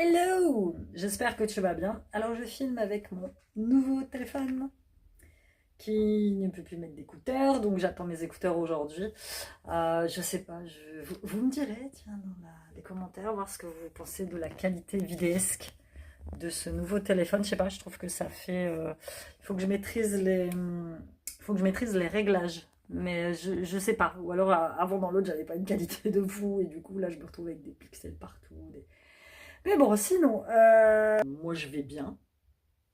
Hello! J'espère que tu vas bien. Alors je filme avec mon nouveau téléphone qui ne peut plus mettre d'écouteurs, donc j'attends mes écouteurs aujourd'hui. Je sais pas, vous me direz, tiens, dans les commentaires, voir ce que vous pensez de la qualité vidéesque de ce nouveau téléphone. Je sais pas, je trouve que ça fait... il faut que je maîtrise les réglages. Mais je sais pas. Ou alors avant dans l'autre j'avais pas une qualité de fou et du coup là je me retrouve avec des pixels partout. Mais bon, sinon, moi je vais bien.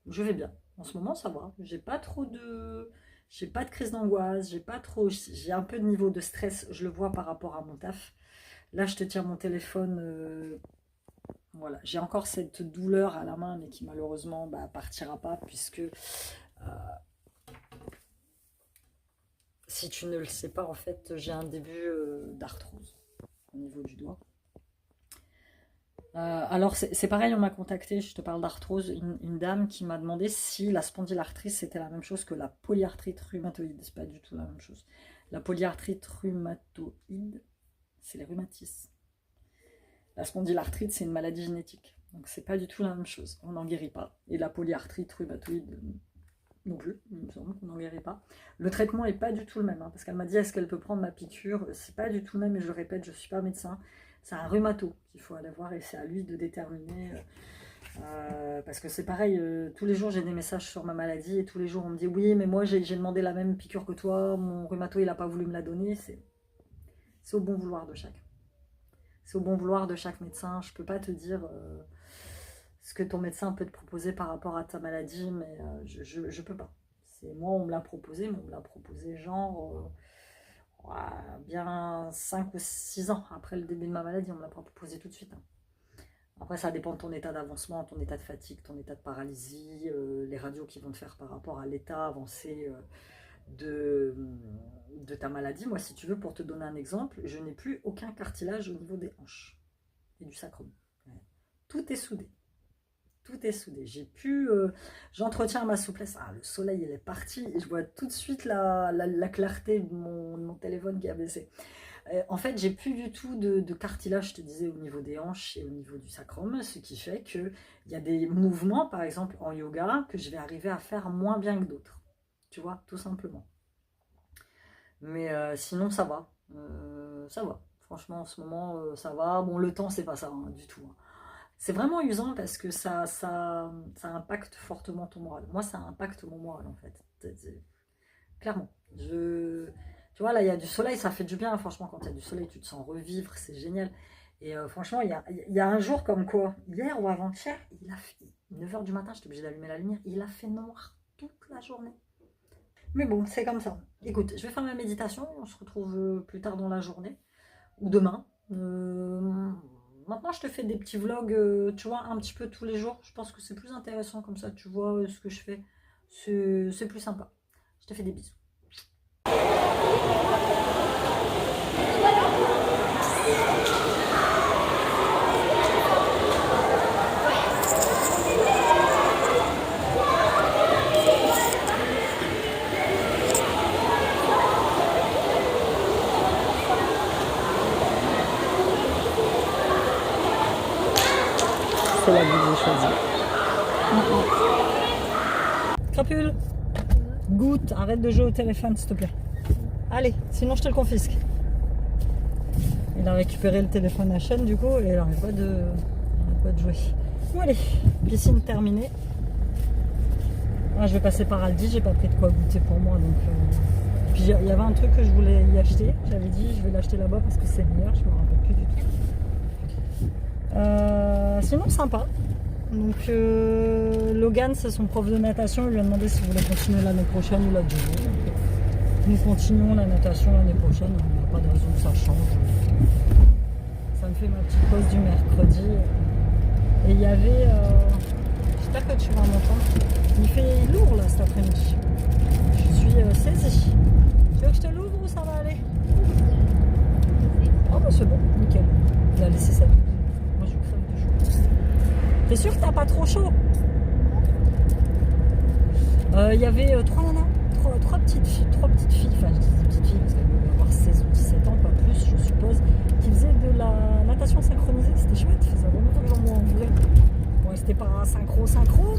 Je vais bien. En ce moment ça va. J'ai pas de crise d'angoisse. J'ai un peu de niveau de stress. Je le vois par rapport à mon taf. Là je te tiens mon téléphone. Voilà. J'ai encore cette douleur à la main mais qui malheureusement partira pas puisque... si tu ne le sais pas, en fait, j'ai un début d'arthrose au niveau du doigt. Alors, c'est pareil, on m'a contacté, je te parle d'arthrose, une dame qui m'a demandé si la spondylarthrite, c'était la même chose que la polyarthrite rhumatoïde. C'est pas du tout la même chose. La polyarthrite rhumatoïde, c'est les rhumatismes. La spondylarthrite, c'est une maladie génétique. Donc, c'est pas du tout la même chose. On n'en guérit pas. Et la polyarthrite rhumatoïde... non plus, il me semble qu'on n'en guérit pas. Le traitement n'est pas du tout le même, parce qu'elle m'a dit est-ce qu'elle peut prendre ma piqûre, c'est pas du tout le même, et je le répète, je ne suis pas médecin, c'est un rhumato qu'il faut aller voir, et c'est à lui de déterminer, parce que c'est pareil, tous les jours j'ai des messages sur ma maladie, et tous les jours on me dit oui, mais moi j'ai demandé la même piqûre que toi, mon rhumato il n'a pas voulu me la donner, c'est au bon vouloir de chacun. C'est au bon vouloir de chaque médecin, je ne peux pas te dire... ce que ton médecin peut te proposer par rapport à ta maladie, mais je peux pas. Moi, on me l'a proposé, mais on me l'a proposé genre bien 5 ou 6 ans après le début de ma maladie, on me l'a pas proposé tout de suite. Après, ça dépend de ton état d'avancement, ton état de fatigue, ton état de paralysie, les radios qu'ils vont te faire par rapport à l'état avancé de ta maladie. Moi, si tu veux, pour te donner un exemple, je n'ai plus aucun cartilage au niveau des hanches et du sacrum. Tout est soudé. Tout est soudé. J'entretiens ma souplesse. Ah, le soleil, il est parti. Et je vois tout de suite la clarté de mon téléphone qui a baissé. En fait, j'ai plus du tout de cartilage, je te disais, au niveau des hanches et au niveau du sacrum. Ce qui fait qu'il y a des mouvements, par exemple en yoga, que je vais arriver à faire moins bien que d'autres. Tu vois, tout simplement. Mais sinon, ça va. Ça va. Franchement, en ce moment, ça va. Bon, le temps, c'est pas ça du tout. C'est vraiment usant parce que ça impacte fortement ton moral. Moi, ça impacte mon moral, en fait. Clairement. Tu vois, là, il y a du soleil, ça fait du bien. Franchement, quand il y a du soleil, tu te sens revivre, c'est génial. Et franchement, il y a un jour comme quoi, hier ou avant-hier, il a fait 9 h du matin, j'étais obligée d'allumer la lumière, il a fait noir toute la journée. Mais bon, c'est comme ça. Écoute, je vais faire ma méditation, on se retrouve plus tard dans la journée, ou demain. Maintenant, je te fais des petits vlogs, tu vois, un petit peu tous les jours. Je pense que c'est plus intéressant comme ça, tu vois ce que je fais. C'est plus sympa. Je te fais des bisous. C'est la vie que j'ai choisie. Crapule, goûte, arrête de jouer au téléphone s'il te plaît. Allez, sinon je te le confisque. Il a récupéré le téléphone à chaîne du coup et il n'arrête pas de jouer. Bon allez, piscine terminée. Ah, je vais passer par Aldi, j'ai pas pris de quoi goûter pour moi donc... Puis il y avait un truc que je voulais y acheter, j'avais dit je vais l'acheter là-bas parce que c'est meilleur, je me rappelle plus du tout. Sinon sympa. Donc Logan c'est son prof de natation, il lui a demandé s'il voulait continuer l'année prochaine, il a dit oui. Nous continuons la natation l'année prochaine, il n'y a pas de raison que ça change. Ça me fait ma petite pause du mercredi. Et il y avait, j'espère que tu vas m'entendre, il fait lourd là cet après-midi. Je suis saisie. Tu veux que je te l'ouvre ou ça va aller? Oh bah c'est bon, nickel. Il a laissé ça. Moi je crève de chaud. T'es sûr que t'as pas trop chaud? Il y avait 3 nanas, 3 petites filles, enfin je dis des petites filles parce qu'elles devaient avoir 16 ou 17 ans, pas plus je suppose, qui faisaient de la natation synchronisée, c'était chouette, ça fait vraiment longtemps que j'en vois en vrai. c'était pas synchro,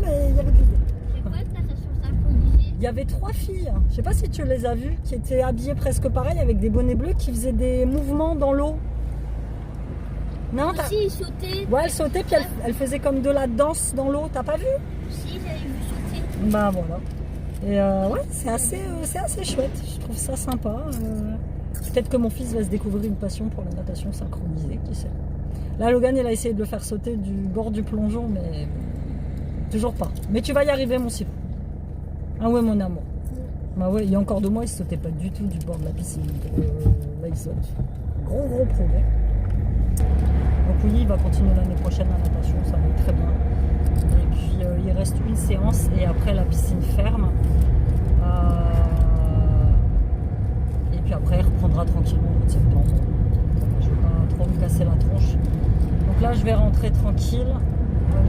mais il y avait de l'idée. C'est quoi ta natation synchronisée? Il y avait 3 filles, je sais pas si tu les as vues, qui étaient habillées presque pareil avec des bonnets bleus qui faisaient des mouvements dans l'eau. Non, Aussi, ils sautaient. ouais, elles sautaient puis elles faisaient comme de la danse dans l'eau, t'as pas vu? Si, j'avais vu sauter. Bah voilà. Et ouais, c'est assez chouette, je trouve ça sympa. Peut-être que mon fils va se découvrir une passion pour la natation synchronisée, qui sait. Là, Logan, il a essayé de le faire sauter du bord du plongeon, mais toujours pas. Mais tu vas y arriver, mon Cyprien. Ah ouais, mon amour. Bah ouais, il y a encore 2 mois, il sautait pas du tout du bord de la piscine. Là, il saute. Gros progrès. Donc oui, il va continuer l'année prochaine la natation, ça va très bien. Et puis il reste une séance et après la piscine ferme. Et puis après, il reprendra tranquillement au mois de septembre. Je vais pas trop me casser la tronche. Donc là, je vais rentrer tranquille.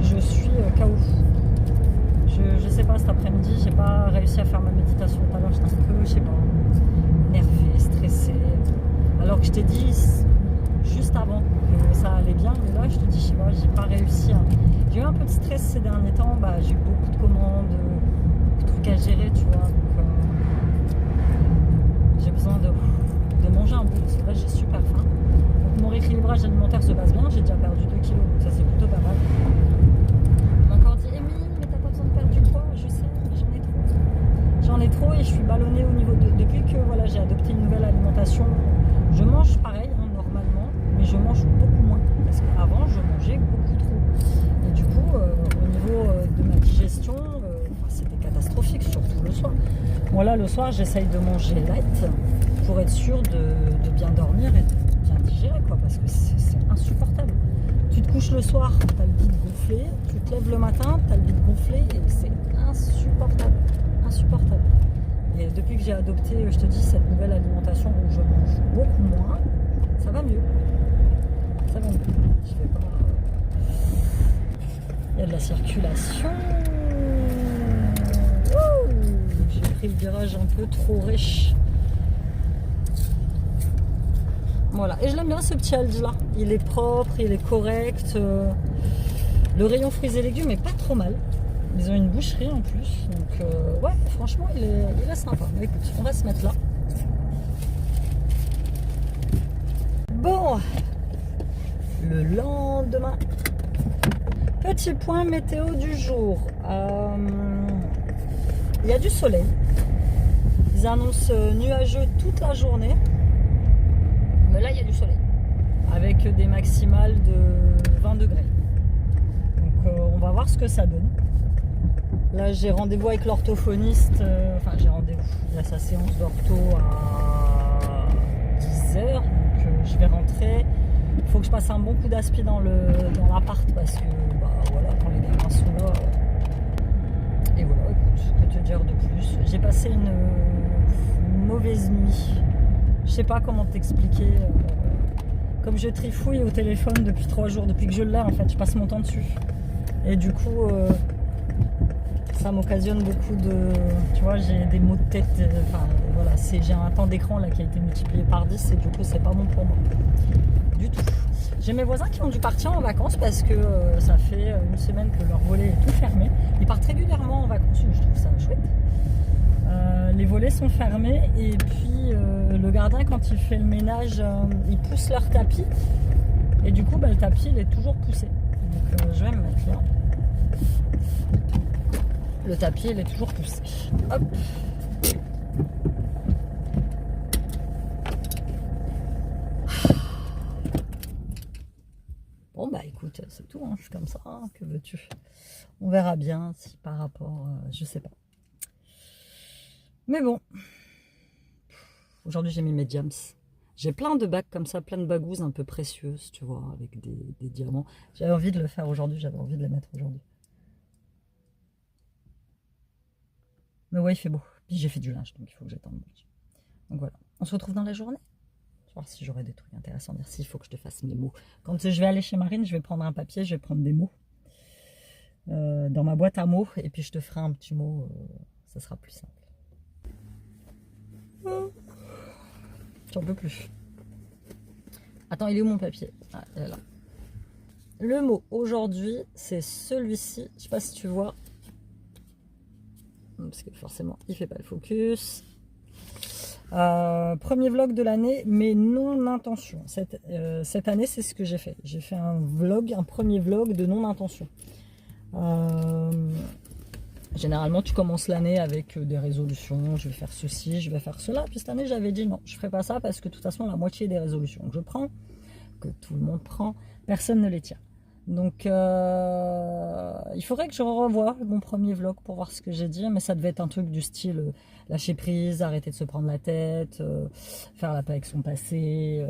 Je suis KO. Je sais pas, cet après-midi, j'ai pas réussi à faire ma méditation tout à l'heure. J'étais un peu, je sais pas, énervée, stressée. Alors que je t'ai dit juste avant que ça allait bien, mais là, je te dis, je sais pas, j'ai pas réussi à... J'ai eu un peu de stress ces derniers temps, bah, j'ai eu beaucoup de commandes, de trucs à gérer, tu vois. Donc, j'ai besoin de manger un bout, parce que là, j'ai super faim. Donc, mon rééquilibrage alimentaire se passe bien, j'ai déjà perdu 2 kilos, donc ça, c'est plutôt pas mal. On m'a encore dit, Émilie, mais t'as pas besoin de perdre du poids, je sais, mais j'en ai trop. J'en ai trop et je suis ballonnée au niveau de... Depuis que voilà, j'ai adopté une nouvelle alimentation, je mange pareil, hein, normalement, mais je mange beaucoup moins. Parce qu'avant, je mangeais beaucoup trop. Et du coup, au niveau de ma digestion, c'était catastrophique, surtout le soir. Bon là, le soir, j'essaye de manger light pour être sûre de bien dormir et de bien digérer, quoi, parce que c'est insupportable. Tu te couches le soir, tu as le bide gonflé, tu te lèves le matin, tu as le bide gonflé et c'est insupportable. Insupportable. Et depuis que j'ai adopté, je te dis, cette nouvelle alimentation où je mange beaucoup moins, ça va mieux. Ça va mieux. Je vais pas... Il y a de la circulation. Wouh, j'ai pris le virage un peu trop riche. Voilà. Et je l'aime bien ce petit Aldi là. Il est propre, il est correct. Le rayon fruits et légumes est pas trop mal. Ils ont une boucherie en plus. Donc ouais, franchement, il est sympa. Mais écoute, on va se mettre là. Bon. Le lendemain. Petit point météo du jour. Il y a du soleil. Ils annoncent nuageux toute la journée. Mais là, il y a du soleil. Avec des maximales de 20 degrés. Donc on va voir ce que ça donne. Là, j'ai rendez-vous avec l'orthophoniste. Enfin, j'ai rendez-vous. Il y a sa séance d'ortho à 10h. Donc je vais rentrer. Il faut que je passe un bon coup d'aspi dans l'appart parce que bah, voilà, quand les gamins sont là. Et voilà, écoute, que te dire de plus. J'ai passé une mauvaise nuit. Je sais pas comment t'expliquer. Comme je trifouille au téléphone depuis 3 jours, depuis que je l'ai en fait, je passe mon temps dessus. Et du coup, ça m'occasionne beaucoup de... Tu vois, j'ai des maux de tête. Enfin, voilà, j'ai un temps d'écran là qui a été multiplié par 10 et du coup, c'est pas bon pour moi. Du tout. J'ai mes voisins qui ont dû partir en vacances parce que ça fait une semaine que leur volet est tout fermé. Ils partent régulièrement en vacances, je trouve ça chouette. Les volets sont fermés et puis le gardien, quand il fait le ménage, il pousse leur tapis et du coup, bah, le tapis il est toujours poussé. Donc je vais me mettre là. Le tapis il est toujours poussé. Hop. Bon bah écoute, c'est tout, hein, je suis comme ça, hein, que veux-tu? On verra bien si par rapport, je sais pas. Mais bon, aujourd'hui j'ai mis mes jams. J'ai plein de bagues comme ça, plein de bagouses un peu précieuses, tu vois, avec des diamants. J'avais envie de le faire aujourd'hui, j'avais envie de les mettre aujourd'hui. Mais ouais, il fait beau. Puis j'ai fait du linge, donc il faut que j'attende. Donc voilà, on se retrouve dans la journée. Je vais voir si j'aurai des trucs intéressants à dire. S'il faut que je te fasse mes mots. Quand je vais aller chez Marine, je vais prendre un papier, je vais prendre des mots dans ma boîte à mots. Et puis je te ferai un petit mot, ça sera plus simple. J'en peux plus. Attends, il est où mon papier? Ah, il est là. le mot aujourd'hui, c'est celui-ci. Je sais pas si tu vois. Parce que forcément, il fait pas le focus. Premier vlog de l'année, mais non-intention. Cette année, c'est ce que j'ai fait. J'ai fait un premier vlog de non-intention. Généralement, tu commences l'année avec des résolutions. Je vais faire ceci, je vais faire cela. Puis cette année, j'avais dit non, je ne ferai pas ça parce que de toute façon, la moitié des résolutions que je prends, que tout le monde prend, personne ne les tient. Donc, il faudrait que je revoie mon premier vlog pour voir ce que j'ai dit, mais ça devait être un truc du style lâcher prise, arrêter de se prendre la tête, faire la paix avec son passé,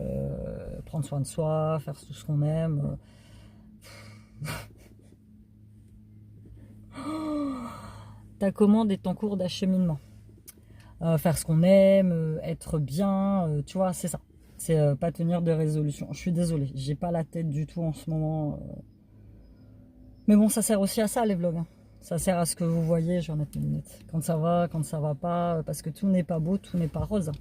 prendre soin de soi, faire tout ce qu'on aime. Ta commande est en cours d'acheminement. Faire ce qu'on aime, être bien, tu vois, c'est ça. C'est pas tenir de résolution. Je suis désolée, j'ai pas la tête du tout en ce moment. Mais bon, ça sert aussi à ça les vlogs. Hein. Ça sert à ce que vous voyez, je vais remettre mes lunettes. Quand ça va pas, parce que tout n'est pas beau, tout n'est pas rose.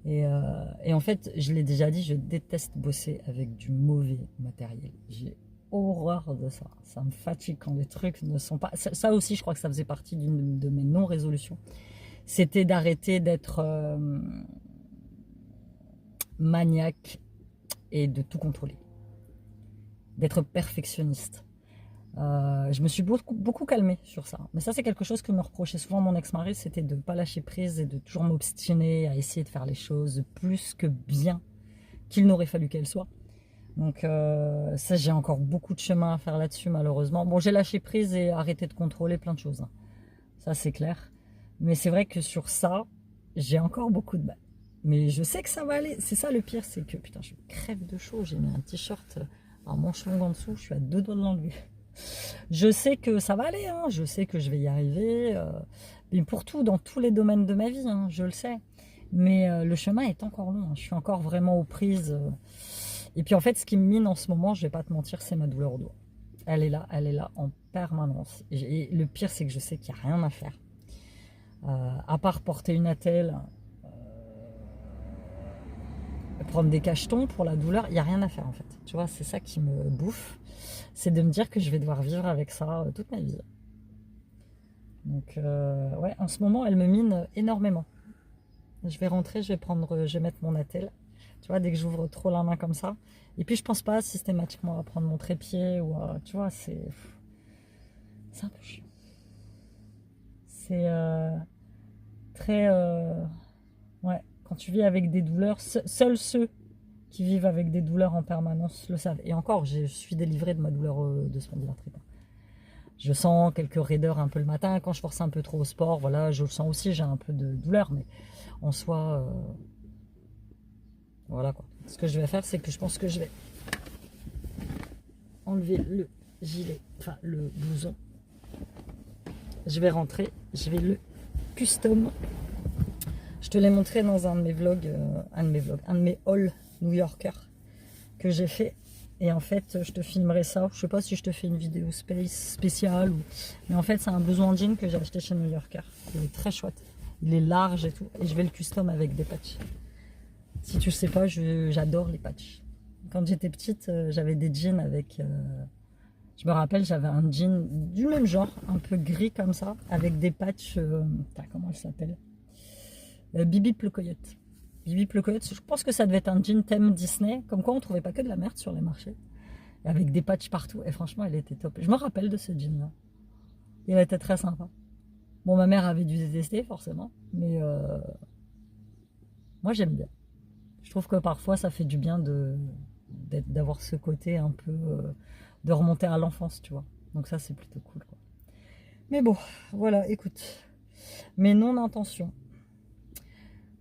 Et en fait, je l'ai déjà dit, je déteste bosser avec du mauvais matériel. J'ai horreur de ça. Ça me fatigue quand les trucs ne sont pas... Ça aussi, je crois que ça faisait partie d'une de mes non-résolutions. C'était d'arrêter d'être maniaque et de tout contrôler. D'être perfectionniste. Je me suis beaucoup calmée sur ça. Mais ça, c'est quelque chose que me reprochait souvent mon ex-mari, c'était de ne pas lâcher prise et de toujours m'obstiner à essayer de faire les choses plus que bien qu'il n'aurait fallu qu'elles soient. Donc ça, j'ai encore beaucoup de chemin à faire là-dessus, malheureusement. Bon, j'ai lâché prise et arrêté de contrôler plein de choses. Hein. Ça, c'est clair. Mais c'est vrai que sur ça, j'ai encore beaucoup de mal. Mais je sais que ça va aller. C'est ça le pire, c'est que, putain, je crève de chaud. J'ai mis un t-shirt à manches longues en dessous. Je suis à 2 doigts de l'enlever. Je sais que ça va aller, hein. Je sais que je vais y arriver, mais pour tout, dans tous les domaines de ma vie, hein, je le sais. Mais le chemin est encore long, hein. Je suis encore vraiment aux prises. Et puis en fait, ce qui me mine en ce moment, je vais pas te mentir, c'est ma douleur au doigt. Elle est là en permanence. Et le pire, c'est que je sais qu'il n'y a rien à faire. À part porter une attelle, prendre des cachetons pour la douleur, il n'y a rien à faire en fait. Tu vois, c'est ça qui me bouffe. C'est de me dire que je vais devoir vivre avec ça toute ma vie. Donc, ouais, en ce moment, elle me mine énormément. Je vais rentrer, je vais mettre mon attelle. Tu vois, dès que j'ouvre trop la main comme ça. Et puis, je pense pas systématiquement à prendre mon trépied ou à, tu vois, c'est un peu chiant. C'est très, ouais, quand tu vis avec des douleurs, seuls ceux qui vivent avec des douleurs en permanence le savent. Et encore, je suis délivrée de ma douleur de spondylarthrite. Je sens quelques raideurs un peu le matin. Quand je force un peu trop au sport, voilà, je le sens aussi, j'ai un peu de douleur. Mais en soi, voilà quoi. Ce que je vais faire, c'est que je pense que je vais enlever le gilet, enfin le blouson. Je vais rentrer, je vais le custom. Je te l'ai montré dans un de mes vlogs, un de mes hauls new-yorker que j'ai fait. Et en fait, je te filmerai ça. Je sais pas si je te fais une vidéo spéciale. Mais en fait, c'est un blouson en jean que j'ai acheté chez New Yorker. Il est très chouette. Il est large et tout. Et je vais le custom avec des patchs. Si tu sais pas, j'adore les patchs. Quand j'étais petite, j'avais des jeans avec... je me rappelle, j'avais un jean du même genre, un peu gris comme ça, avec des patchs... comment elle s'appelle Bibi Plecoyote. Bibi Plecoyote, je pense que ça devait être un jean thème Disney, comme quoi on trouvait pas que de la merde sur les marchés, avec des patchs partout, et franchement elle était top. Je me rappelle de ce jean là, il était très sympa. Bon, ma mère avait dû détester forcément, mais moi j'aime bien. Je trouve que parfois ça fait du bien d'avoir ce côté un peu, de remonter à l'enfance, tu vois. Donc ça c'est plutôt cool, quoi. Mais bon, voilà, écoute, mes non-intentions.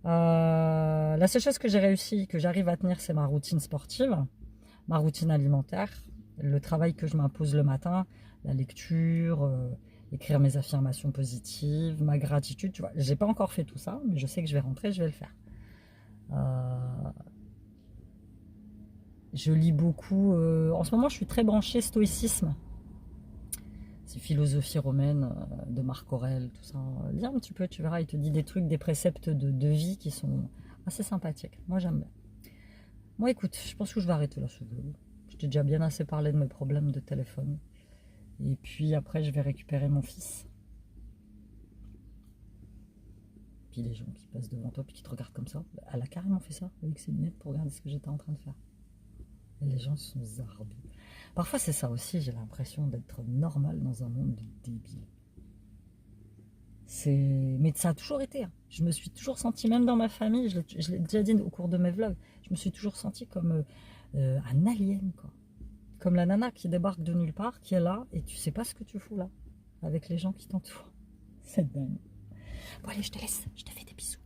La seule chose que j'ai réussi, que j'arrive à tenir, c'est ma routine sportive, ma routine alimentaire, le travail que je m'impose le matin, la lecture, écrire mes affirmations positives, ma gratitude, tu vois. J'ai pas encore fait tout ça, mais je sais que je vais rentrer, je vais le faire. Je lis beaucoup. En ce moment, je suis très branchée stoïcisme. C'est philosophie romaine de Marc Aurèle, tout ça. Lis un petit peu, tu verras, il te dit des trucs, des préceptes de vie qui sont assez sympathiques. Moi, j'aime bien. Moi, écoute, je pense que je vais arrêter là ce vlog. Je t'ai déjà bien assez parlé de mes problèmes de téléphone. Et puis après, je vais récupérer mon fils. Puis les gens qui passent devant toi puis qui te regardent comme ça, elle a carrément fait ça avec ses lunettes pour regarder ce que j'étais en train de faire. Et les gens sont zarbus. Parfois c'est ça aussi, j'ai l'impression d'être normal dans un monde de débiles. Mais ça a toujours été. Hein. Je me suis toujours sentie, même dans ma famille, je l'ai déjà dit au cours de mes vlogs, je me suis toujours sentie comme un alien, quoi. Comme la nana qui débarque de nulle part, qui est là, et tu sais pas ce que tu fous là, avec les gens qui t'entourent. C'est dingue. Bon allez, je te laisse, je te fais des bisous.